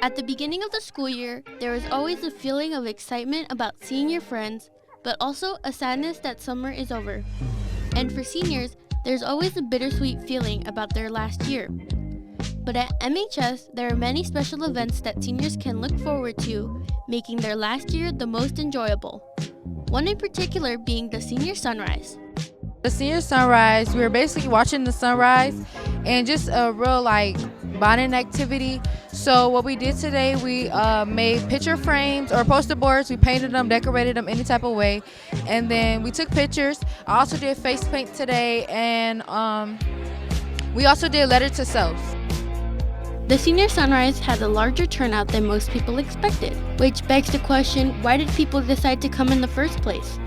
At the beginning of the school year, there is always a feeling of excitement about seeing your friends, but also a sadness that summer is over. And for seniors, there's always a bittersweet feeling about their last year. But at MHS, there are many special events that seniors can look forward to, making their last year the most enjoyable. One in particular being the Senior Sunrise. The Senior Sunrise, we were basically watching the sunrise and just a real bonding activity. So what we did today, we made picture frames or poster boards. We painted them, decorated them any type of way, and then we took pictures. I also did face paint today, and we also did letter to self. The Senior Sunrise had a larger turnout than most people expected, which begs the question, why did people decide to come in the first place?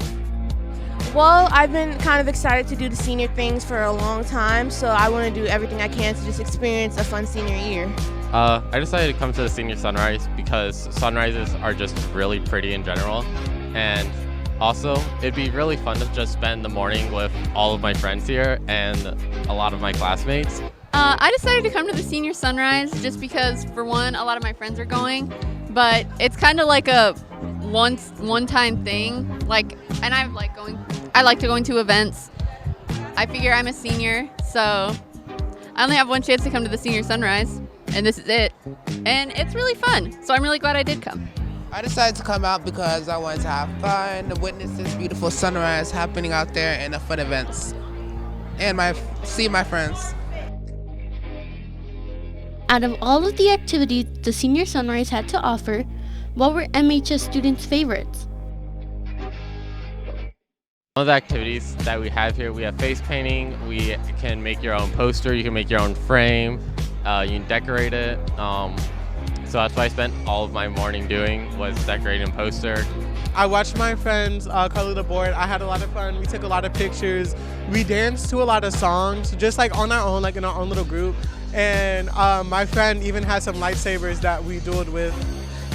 Well, I've been kind of excited to do the senior things for a long time, so I want to do everything I can to just experience a fun senior year. I decided to come to the Senior Sunrise because sunrises are just really pretty in general, and also it'd be really fun to just spend the morning with all of my friends here and a lot of my classmates. I decided to come to the Senior Sunrise just because, for one, a lot of my friends are going, but it's kind of like a one-time thing. And I like to go to events. I figure I'm a senior, so I only have one chance to come to the Senior Sunrise, and this is it. And it's really fun, so I'm really glad I did come. I decided to come out because I wanted to have fun, to witness this beautiful sunrise happening out there, and the fun events, and see my friends. Out of all of the activities the Senior Sunrise had to offer, what were MHS students' favorites? One of the activities that we have here, we have face painting. We can make your own poster. You can make your own frame. You can decorate it. So that's what I spent all of my morning doing, was decorating a poster. I watched my friends color the board. I had a lot of fun. We took a lot of pictures. We danced to a lot of songs, just on our own, in our own little group. And my friend even had some lightsabers that we dueled with.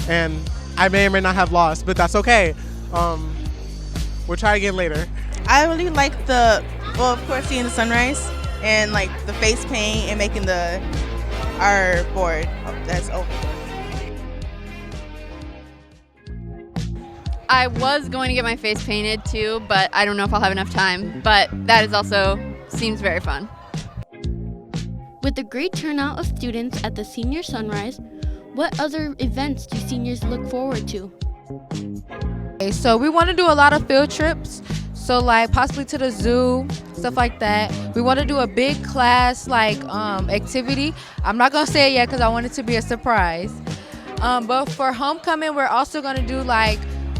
And I may or may not have lost, but that's okay. We'll try again later. I really like of course, seeing the sunrise and the face paint and making our board that's open. I was going to get my face painted too, but I don't know if I'll have enough time. But that is also seems very fun. With a great turnout of students at the Senior Sunrise, what other events do seniors look forward to? Okay, so we want to do a lot of field trips, so possibly to the zoo, stuff like that. We want to do a big class activity. I'm not gonna say it yet because I want it to be a surprise. But for homecoming, we're also gonna do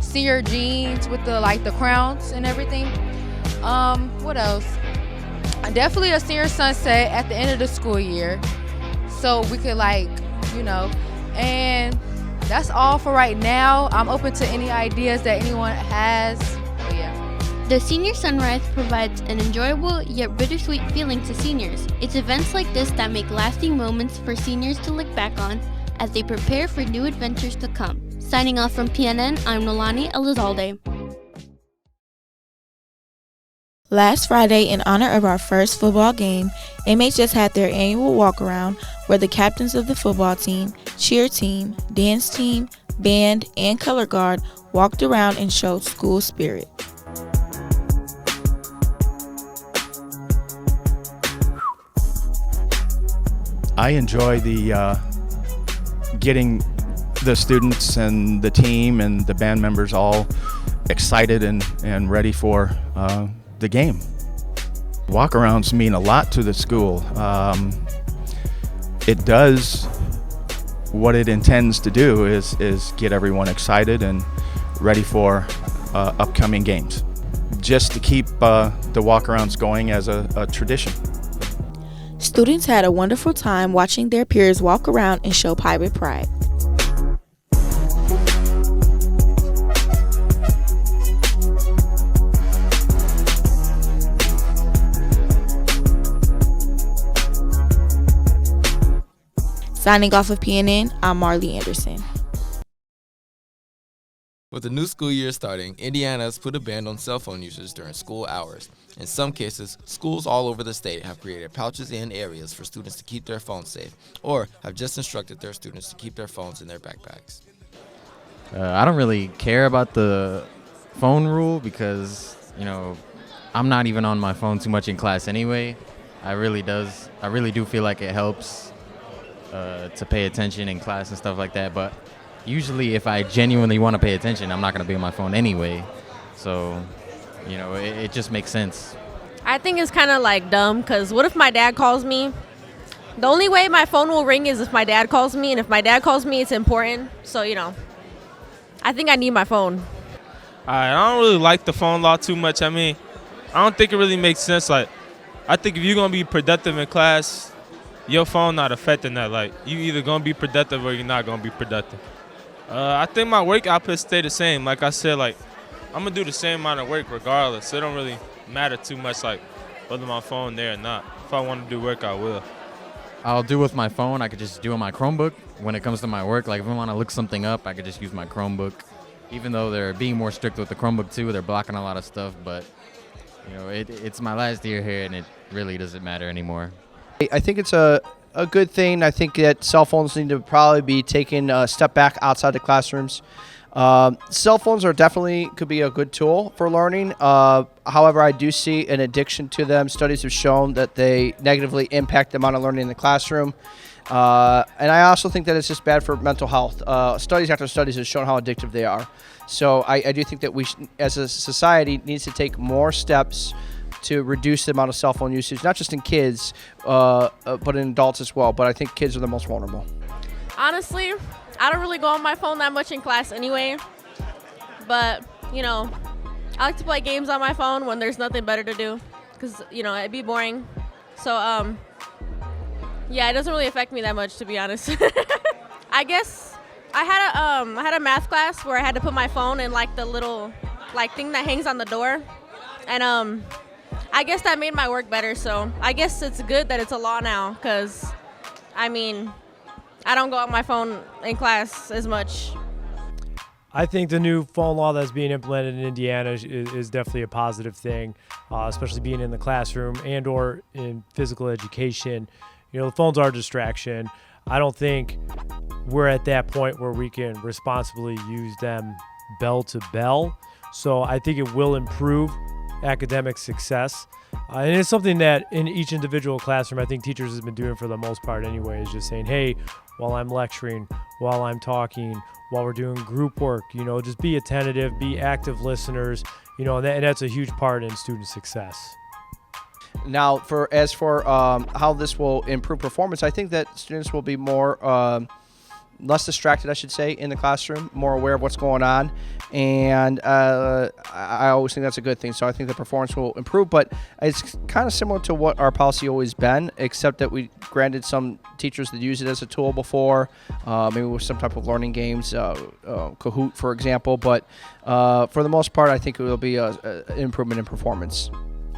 senior jeans with the crowns and everything. What else? Definitely a senior sunset at the end of the school year, so we could and that's all for right now. I'm open to any ideas that anyone has. Oh, yeah. The Senior Sunrise provides an enjoyable yet bittersweet feeling to seniors. It's events like this that make lasting moments for seniors to look back on as they prepare for new adventures to come. Signing off from PNN, I'm Nolani Elizalde. Last Friday, in honor of our first football game, MHS had their annual walk-around where the captains of the football team, cheer team, dance team, band, and color guard walked around and showed school spirit. I enjoy getting the students and the team and the band members all excited and ready for the game. Walk-arounds mean a lot to the school. It does what it intends to do is get everyone excited and ready for upcoming games. Just to keep the walk-arounds going as a tradition. Students had a wonderful time watching their peers walk around and show pirate pride. Signing off of PNN, I'm Marley Anderson. With the new school year starting, Indiana has put a ban on cell phone usage during school hours. In some cases, schools all over the state have created pouches and areas for students to keep their phones safe, or have just instructed their students to keep their phones in their backpacks. I don't really care about the phone rule because, I'm not even on my phone too much in class anyway. I really do feel like it helps to pay attention in class and stuff like that. But usually if I genuinely want to pay attention, I'm not going to be on my phone anyway. So, it just makes sense. I think it's kind of like dumb because what if my dad calls me? The only way my phone will ring is if my dad calls me. And if my dad calls me, it's important. So, I think I need my phone. I don't really like the phone law too much. I mean, I don't think it really makes sense. Like, I think if you're going to be productive in class, your phone not affecting that. Like, you either going to be productive or you're not going to be productive. I think my work output stay the same. Like I said, like, I'm going to do the same amount of work regardless. It don't really matter too much, like, whether my phone there or not. If I want to do work, I will. I'll do with my phone. I could just do on my Chromebook when it comes to my work. Like, if I want to look something up, I could just use my Chromebook. Even though they're being more strict with the Chromebook, too. They're blocking a lot of stuff. But, it's my last year here, and it really doesn't matter anymore. I think it's a good thing. I think that cell phones need to probably be taken a step back outside the classrooms. Cell phones could be a good tool for learning. However, I do see an addiction to them. Studies have shown that they negatively impact the amount of learning in the classroom. And I also think that it's just bad for mental health. Studies after studies have shown how addictive they are. So I do think that we, as a society, needs to take more steps to reduce the amount of cell phone usage, not just in kids, but in adults as well. But I think kids are the most vulnerable. Honestly, I don't really go on my phone that much in class anyway. But, I like to play games on my phone when there's nothing better to do because, it'd be boring. So, yeah, it doesn't really affect me that much, to be honest. I guess I had a math class where I had to put my phone in, like, the little, like, thing that hangs on the door. And, I guess that made my work better, so I guess it's good that it's a law now because, I don't go on my phone in class as much. I think the new phone law that's being implemented in Indiana is definitely a positive thing, especially being in the classroom and or in physical education. The phones are a distraction. I don't think we're at that point where we can responsibly use them bell to bell, so I think it will improve academic success. And it's something that in each individual classroom, I think teachers have been doing for the most part anyway, is just saying, hey, while I'm lecturing, while I'm talking, while we're doing group work, just be attentive, be active listeners, and that's a huge part in student success. Now, as for how this will improve performance, I think that students will be less distracted, I should say, in the classroom, more aware of what's going on. And I always think that's a good thing. So I think the performance will improve, but it's kind of similar to what our policy always been, except that we granted some teachers that use it as a tool before, maybe with some type of learning games, Kahoot, for example. But for the most part, I think it will be an improvement in performance.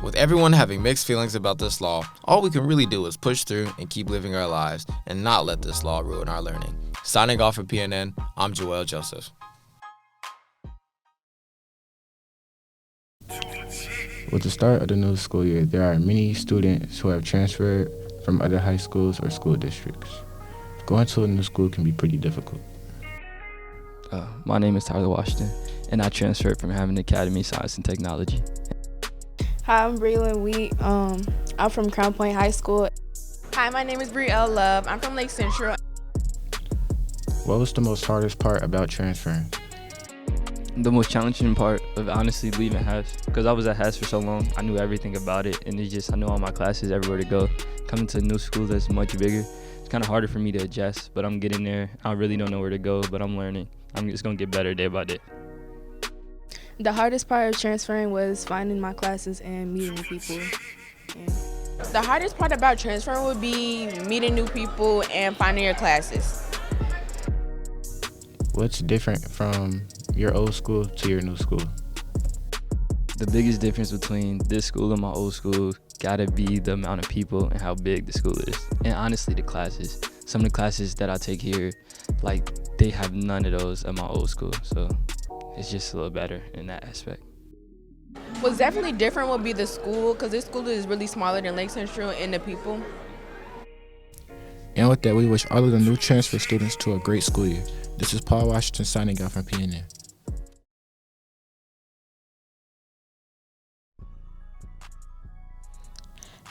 With everyone having mixed feelings about this law, all we can really do is push through and keep living our lives and not let this law ruin our learning. Signing off for PNN, I'm Joel Joseph. With the start of the new school year, there are many students who have transferred from other high schools or school districts. Going to a new school can be pretty difficult. My name is Tyler Washington, and I transferred from Hammond Academy Science and Technology. Hi, I'm Braylon Wheat. I'm from Crown Point High School. Hi, my name is Brielle Love. I'm from Lake Central. What was the most hardest part about transferring? The most challenging part of honestly leaving Haas, because I was at Haas for so long, I knew everything about it, and I knew all my classes, everywhere to go. Coming to a new school that's much bigger, it's kind of harder for me to adjust, but I'm getting there. I really don't know where to go, but I'm learning. I'm just going to get better day by day. The hardest part of transferring was finding my classes and meeting new people. Yeah. The hardest part about transferring would be meeting new people and finding your classes. What's different from your old school to your new school? The biggest difference between this school and my old school gotta be the amount of people and how big the school is. And honestly, the classes. Some of the classes that I take here, like, they have none of those at my old school. So it's just a little better in that aspect. What's definitely different would be the school, because this school is really smaller than Lake Central and the people. And with that, we wish all of the new transfer students to a great school year. This is Paul Washington signing out from PNN.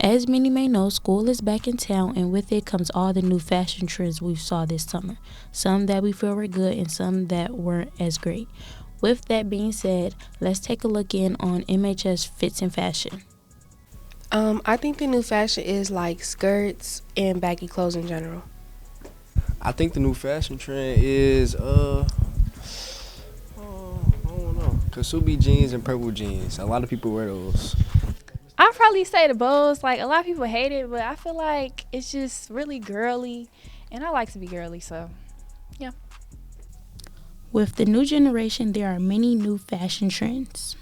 As many may know, school is back in town, and with it comes all the new fashion trends we saw this summer. Some that we feel were good and some that weren't as great. With that being said, let's take a look in on MHS fits and fashion. I think the new fashion is like skirts and baggy clothes in general. I think the new fashion trend is I don't know, Kasubi jeans and purple jeans. A lot of people wear those. I'd probably say the bows. Like, a lot of people hate it, but I feel like it's just really girly, and I like to be girly, so yeah. With the new generation, there are many new fashion trends.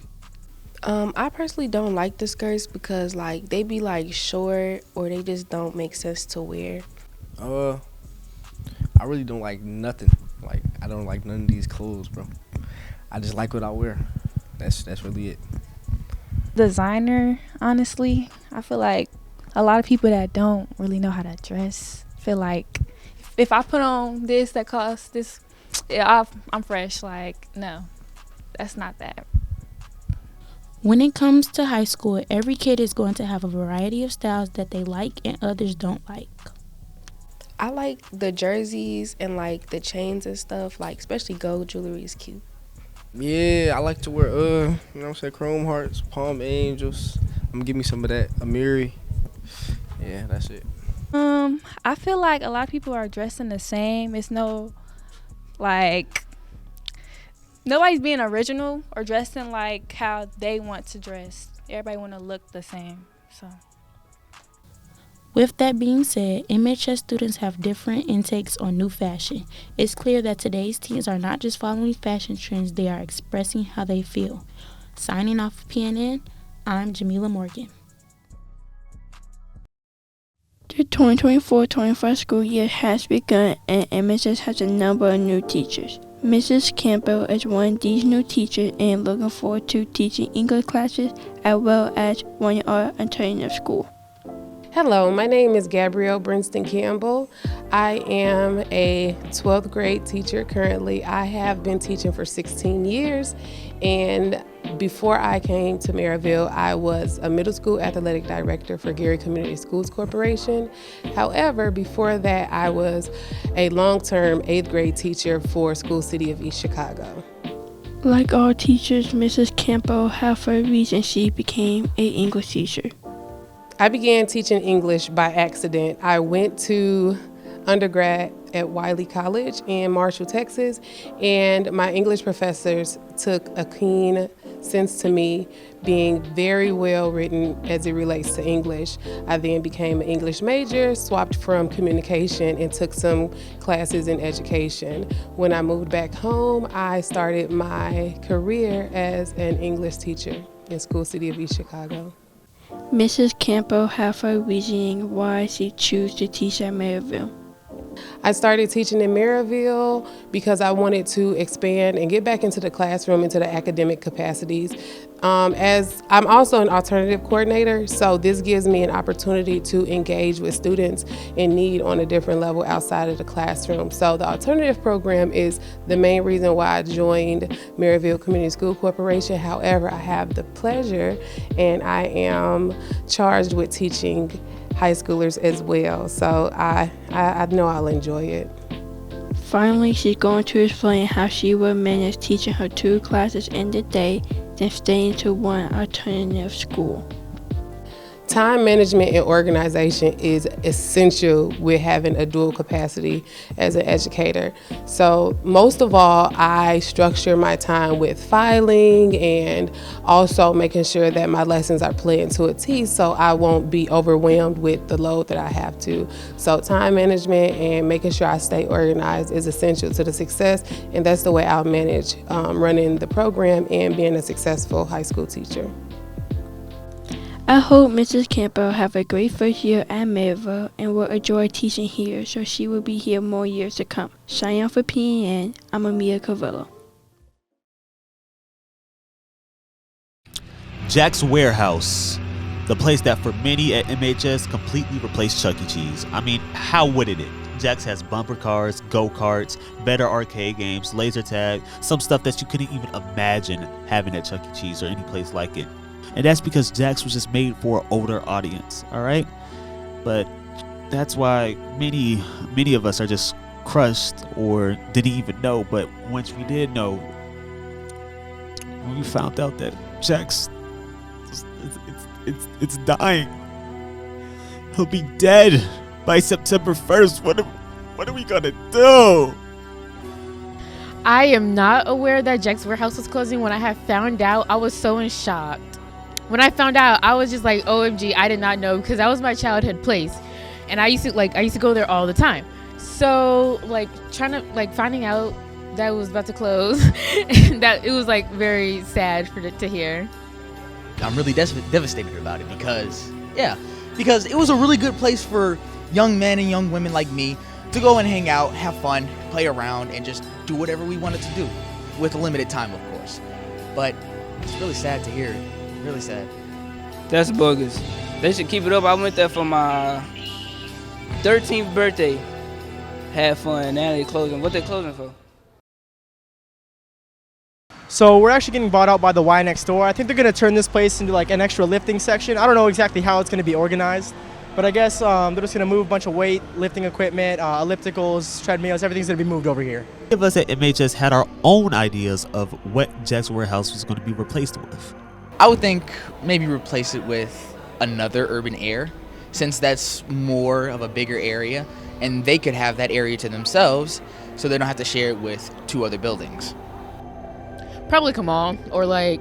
I personally don't like the skirts because like they be like short or they just don't make sense to wear. I really don't like nothing. Like, I don't like none of these clothes, bro. I just like what I wear. That's really it. Designer, honestly, I feel like a lot of people that don't really know how to dress feel like if I put on this that costs this, yeah, I'm fresh. Like, no, that's not that. When it comes to high school, every kid is going to have a variety of styles that they like and others don't like. I like the jerseys and like the chains and stuff, like especially gold jewelry is cute. Yeah, I like to wear, you know what I'm saying, chrome hearts, palm angels. I'm gonna give me some of that, Amiri. Yeah, that's it. I feel like a lot of people are dressing the same. It's no, like, nobody's being original or dressing like how they want to dress. Everybody want to look the same, so. With that being said, MHS students have different intakes on new fashion. It's clear that today's teens are not just following fashion trends, they are expressing how they feel. Signing off for PNN, I'm Jamila Morgan. The 2024-25 school year has begun, and MHS has a number of new teachers. Mrs. Campbell is one of these new teachers and looking forward to teaching English classes as well as running our alternative school. Hello, my name is Gabrielle Brinston Campbell. I am a 12th grade teacher currently. I have been teaching for 16 years, and before I came to Merrillville, I was a middle school athletic director for Gary Community Schools Corporation. However, before that, I was a long-term 8th grade teacher for School City of East Chicago. Like all teachers, Mrs. Campbell had a reason she became an English teacher. I began teaching English by accident. I went to undergrad at Wiley College in Marshall, Texas, and my English professors took a keen sense to me being very well written as it relates to English. I then became an English major, swapped from communication, and took some classes in education. When I moved back home, I started my career as an English teacher in School City of East Chicago. Mrs. Campbell had a reasoning why she chose to teach at Merrillville. I started teaching in Merrillville because I wanted to expand and get back into the classroom, into the academic capacities. As I'm also an alternative coordinator, so this gives me an opportunity to engage with students in need on a different level outside of the classroom. So the alternative program is the main reason why I joined Merrillville Community School Corporation. However, I have the pleasure and I am charged with teaching high schoolers as well, so I know I'll enjoy it. Finally, she's going to explain how she will manage teaching her 2 classes in the day, then staying to one alternative school. Time management and organization is essential with having a dual capacity as an educator. So most of all, I structure my time with filing and also making sure that my lessons are planned to a T so I won't be overwhelmed with the load that I have to. So time management and making sure I stay organized is essential to the success, and that's the way I'll manage running the program and being a successful high school teacher. I hope Mrs. Campbell have a great first year at Merrillville and will enjoy teaching here, so she will be here more years to come. Signing off for PNN, I'm Amia Cavillo. Jack's Warehouse, the place that for many at MHS completely replaced Chuck E. Cheese. I mean, how wouldn't it? Jack's has bumper cars, go-karts, better arcade games, laser tag, some stuff that you couldn't even imagine having at Chuck E. Cheese or any place like it. And that's because Jack's was just made for an older audience, all right? But that's why many of us are just crushed or didn't even know. But once we did know, when we found out that Jack's it's dying, he'll be dead by September 1st. What are we gonna do? I am not aware that Jack's Warehouse was closing. When I had found out, I was so in shock. When I found out, I was just like, OMG, I did not know, because that was my childhood place. And I used to go there all the time. So finding out that it was about to close, that it was like very sad to hear. I'm really devastated about it because it was a really good place for young men and young women like me to go and hang out, have fun, play around, and just do whatever we wanted to do with a limited time, of course. But it's really sad to hear. Really sad. That's bogus. They should keep it up. I went there for my 13th birthday. Had fun. Now they're closing. What they closing for? So we're actually getting bought out by the Y next door. I think they're going to turn this place into like an extra lifting section. I don't know exactly how it's going to be organized, but I guess they're just going to move a bunch of weight lifting equipment, ellipticals, treadmills, everything's going to be moved over here. Many of us at MHS had our own ideas of what Jack's Warehouse was going to be replaced with. I would think maybe replace it with another urban air, since that's more of a bigger area, and they could have that area to themselves, so they don't have to share it with two other buildings. Probably a mall, or like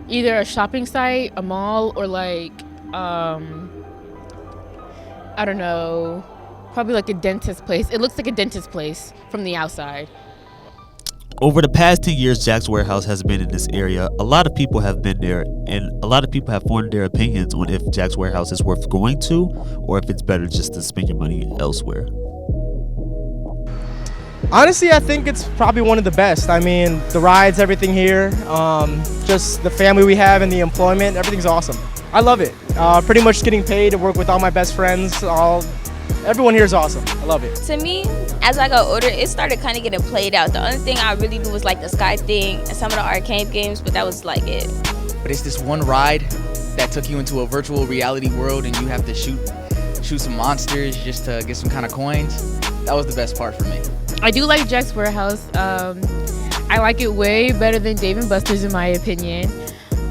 either a shopping site, a mall, or like I don't know, probably like a dentist place. It looks like a dentist place from the outside. Over the past 10 years, Jack's Warehouse has been in this area. A lot of people have been there, and a lot of people have formed their opinions on if Jack's Warehouse is worth going to, or if it's better just to spend your money elsewhere. Honestly, I think it's probably one of the best. I mean, the rides, everything here, just the family we have and the employment, everything's awesome. I love it. Pretty much getting paid to work with all my best friends. Everyone here is awesome. I love it. To me, as I got older, it started kind of getting played out. The only thing I really do was like the sky thing and some of the arcade games, but that was like it. But it's this one ride that took you into a virtual reality world, and you have to shoot some monsters just to get some kind of coins. That was the best part for me. I do like Jack's Warehouse. I like it way better than Dave & Buster's in my opinion.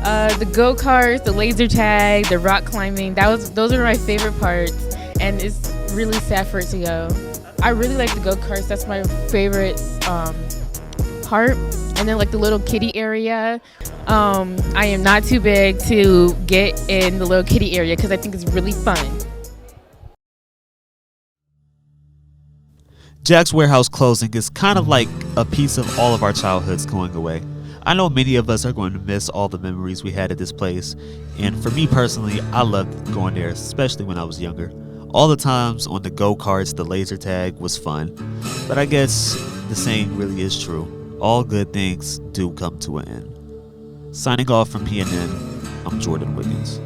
The go-karts, the laser tag, the rock climbing, those are my favorite parts, and it's really sad for it to go. I really like the go-karts. That's my favorite part. And then like the little kiddie area. I am not too big to get in the little kiddie area because I think it's really fun. Jack's Warehouse closing is kind of like a piece of all of our childhoods going away. I know many of us are going to miss all the memories we had at this place, and for me personally, I loved going there, especially when I was younger. All the times on the go-karts, the laser tag was fun, but I guess the saying really is true. All good things do come to an end. Signing off from PNN, I'm Jordan Wiggins.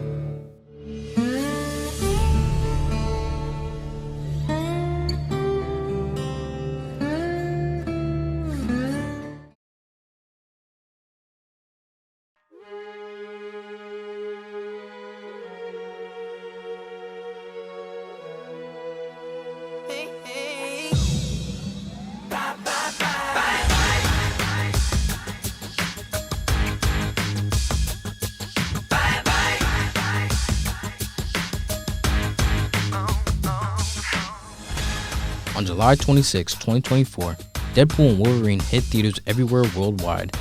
On July 26, 2024, Deadpool and Wolverine hit theaters everywhere worldwide.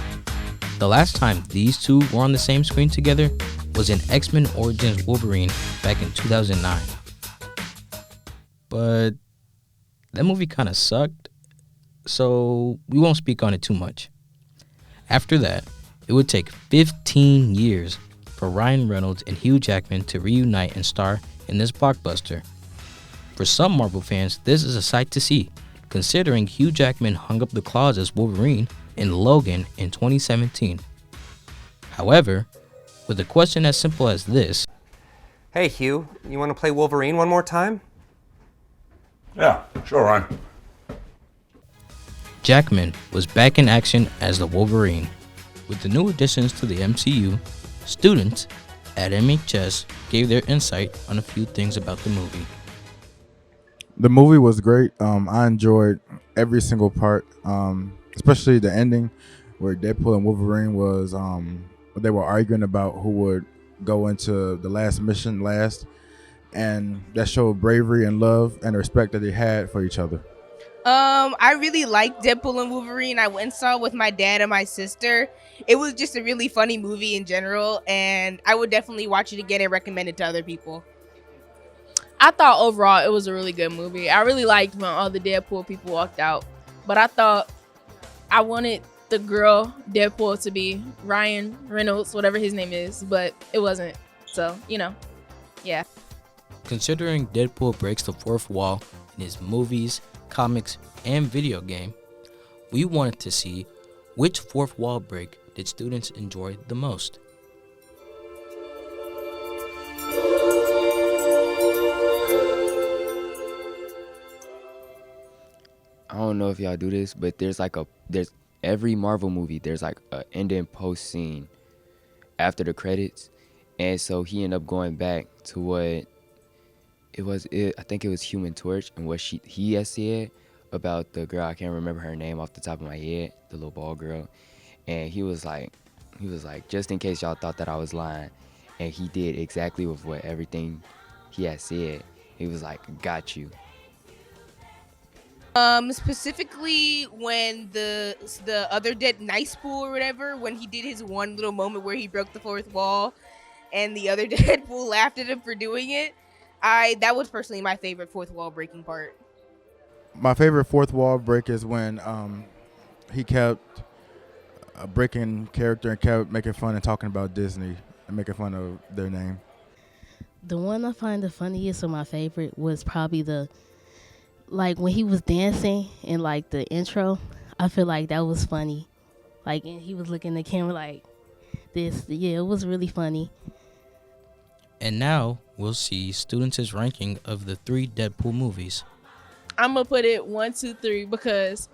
The last time these two were on the same screen together was in X-Men Origins Wolverine back in 2009. But that movie kind of sucked, so we won't speak on it too much. After that, it would take 15 years for Ryan Reynolds and Hugh Jackman to reunite and star in this blockbuster. For some Marvel fans, this is a sight to see, considering Hugh Jackman hung up the claws as Wolverine in Logan in 2017. However, with a question as simple as this. Hey, Hugh, you want to play Wolverine one more time? Yeah, sure, Ryan. Jackman was back in action as the Wolverine. With the new additions to the MCU, students at MHS gave their insight on a few things about the movie. The movie was great. I enjoyed every single part, especially the ending where Deadpool and Wolverine was, they were arguing about who would go into the last mission last, and that showed bravery and love and respect that they had for each other. I really liked Deadpool and Wolverine. I went and saw it with my dad and my sister. It was just a really funny movie in general, and I would definitely watch it again and recommend it to other people. I thought overall it was a really good movie. I really liked when all the Deadpool people walked out. But I thought I wanted the girl Deadpool to be Ryan Reynolds, whatever his name is, but it wasn't. So, yeah. Considering Deadpool breaks the fourth wall in his movies, comics, and video game, we wanted to see which fourth wall break did students enjoy the most. I don't know if y'all do this, but there's every Marvel movie, there's like a ending post scene after the credits. And so he ended up going back to what I think it was Human Torch, and what he had said about the girl. I can't remember her name off the top of my head, the little ball girl. And he was like, just in case y'all thought that I was lying. And he did exactly with what everything he had said. He was like, got you. Specifically when the other Nice Pool or whatever, when he did his one little moment where he broke the fourth wall and the other Deadpool laughed at him for doing it, that was personally my favorite fourth wall breaking part. My favorite fourth wall break is when he kept breaking character and kept making fun and talking about Disney and making fun of their name. The one I find the funniest or my favorite was probably when he was dancing in the intro. I feel like that was funny. And he was looking at the camera like this. Yeah, it was really funny. And now we'll see students' ranking of the 3 Deadpool movies. I'm going to put it 1, 2, 3 because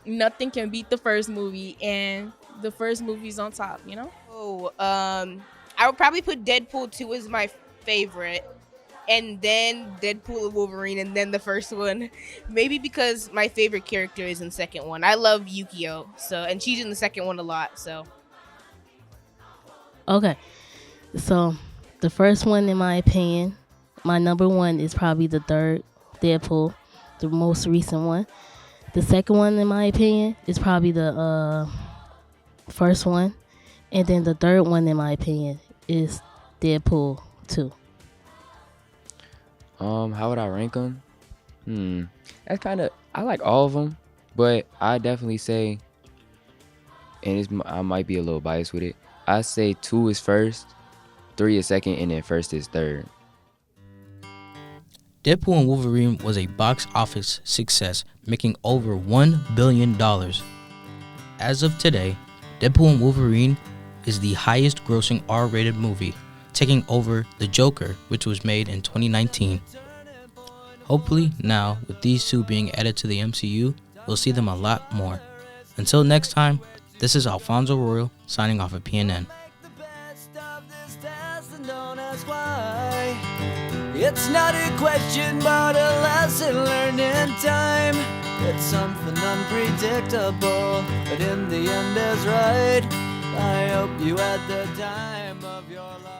nothing can beat the first movie, and the first movie's on top, I would probably put Deadpool 2 as my favorite, and then Deadpool and Wolverine, and then the first one. Maybe because my favorite character is in the second one. I love Yukio, and she's in the second one a lot, so. Okay, so the first one, in my opinion, my number 1 is probably the third Deadpool, the most recent one. The second one, in my opinion, is probably the first one. And then the third one, in my opinion, is Deadpool 2. How would I rank them? That's I like all of them, but I definitely say, and I might be a little biased with it, I say 2 is first, 3 is second, and then first is third. Deadpool and Wolverine was a box office success, making over $1 billion. As of today, Deadpool and Wolverine is the highest grossing R-rated movie, taking over The Joker, which was made in 2019. Hopefully now, with these 2 being added to the MCU, we'll see them a lot more. Until next time, this is Alfonso Royal signing off at PNN. It's not a question, but a lesson learned in time. It's something unpredictable, but in the end is right. I hope you had the time of your life.